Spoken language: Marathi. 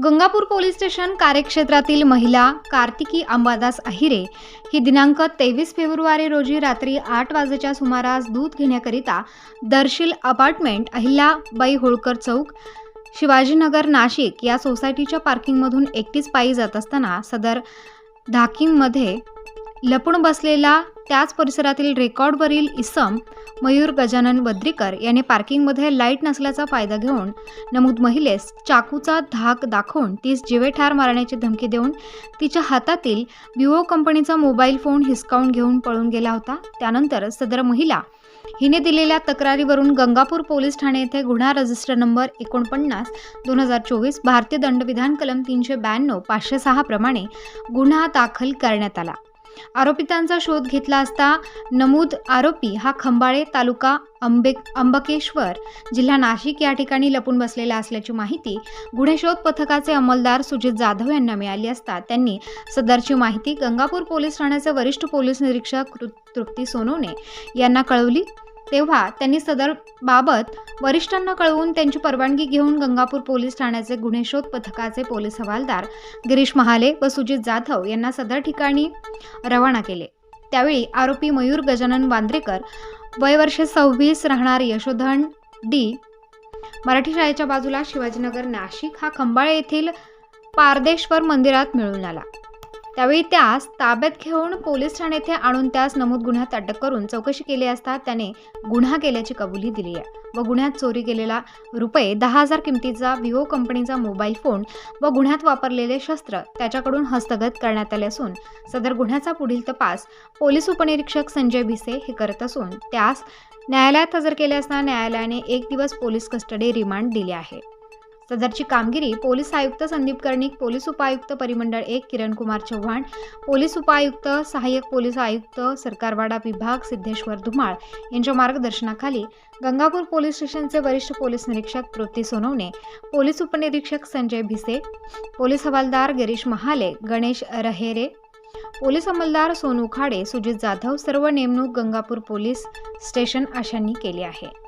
गंगापूर पोलीस स्टेशन कार्यक्षेत्रातील महिला कार्तिकी अंबादास अहिरे ही दिनांक 23 फेब्रुवारी रोजी रात्री 8 वाजेच्या सुमारास दूध घेण्याकरिता दर्शील अपार्टमेंट अहिल्याबाई होळकर चौक शिवाजीनगर नाशिक या सोसायटीच्या पार्किंगमधून एकटीच पायी जात असताना सदर धाकीमध्ये लपून बसलेला त्याच परिसरातील रेकॉर्डवरील इसम मयूर गजानन बद्रीकर याने पार्किंगमध्ये लाईट नसल्याचा फायदा घेऊन नमूद महिलेस चाकूचा धाक दाखवून तीस जीवे ठार मारण्याची धमकी देऊन तिच्या हातातील विवो कंपनीचा मोबाईल फोन हिसकावून घेऊन पळून गेला होता। त्यानंतर सदर महिला हिने दिलेल्या तक्रारीवरून गंगापूर पोलीस ठाणे येथे गुन्हा रजिस्टर नंबर 49/2024 भारतीय दंडविधान कलम 392 506 प्रमाणे गुन्हा दाखल करण्यात आला। आरोपितांचा शोध घेतला असता नमूद आरोपी हा खंबाळे तालुका अंबकेश्वर जिल्हा नाशिक या ठिकाणी लपून बसलेला असल्याची माहिती गुन्हे शोध पथकाचे अंमलदार सुजित जाधव यांना मिळाली असता त्यांनी सदरची माहिती गंगापूर पोलीस ठाण्याचे वरिष्ठ पोलीस निरीक्षक तृप्ती सोनवणे यांना कळवली। तेव्हा त्यांनी सदर बाबत वरिष्ठांना कळवून त्यांची परवानगी घेऊन गंगापूर पोलीस ठाण्याचे गुन्हे शोध पथकाचे पोलीस हवालदार गिरीश महाले व सुजित जाधव यांना सदर ठिकाणी रवाना केले। त्यावेळी आरोपी मयूर गजानन बांद्रेकर वय वर्ष 26 राहणार यशोधन डी मराठी शाळेच्या बाजूला शिवाजीनगर नाशिक हा खंबाळे येथील पारदेश्वर मंदिरात मिळून आला। त्यावेळी त्यास ताब्यात घेऊन पोलीस ठाणे येथे आणून त्यास नमूद गुन्ह्यात अटक करून चौकशी केली असता त्याने गुन्हा केल्याची कबुली दिली आहे व गुन्ह्यात चोरी केलेला रुपये 10,000 किमतीचा विवो कंपनीचा मोबाईल फोन व गुन्ह्यात वापरलेले शस्त्र त्याच्याकडून हस्तगत करण्यात आले असून सदर गुन्ह्याचा पुढील तपास पोलीस उपनिरीक्षक संजय भिसे हे करत असून त्यास न्यायालयात हजर केले असता न्यायालयाने 1 दिवस पोलीस कस्टडी रिमांड दिले आहे। सदरची कामगिरी पोलीस आयुक्त संदीप कर्णिक, पोलीस उपायुक्त परिमंडळ 1 किरण कुमार चव्हाण, पोलीस उपायुक्त सहाय्यक पोलीस आयुक्त सरकारवाडा विभाग सिद्धेश्वर धुमाळ यांच्या मार्गदर्शनाखाली गंगापूर पोलीस स्टेशनचे वरिष्ठ पोलीस निरीक्षक तृप्ती सोनवणे, पोलीस उपनिरीक्षक संजय भिसे, पोलीस हवालदार गिरीश महाले, गणेश रहेरे, पोलीस अंमलदार सोनू खाडे, सुजित जाधव सर्व नेमणूक गंगापूर पोलीस स्टेशन अशांनी केली आहे।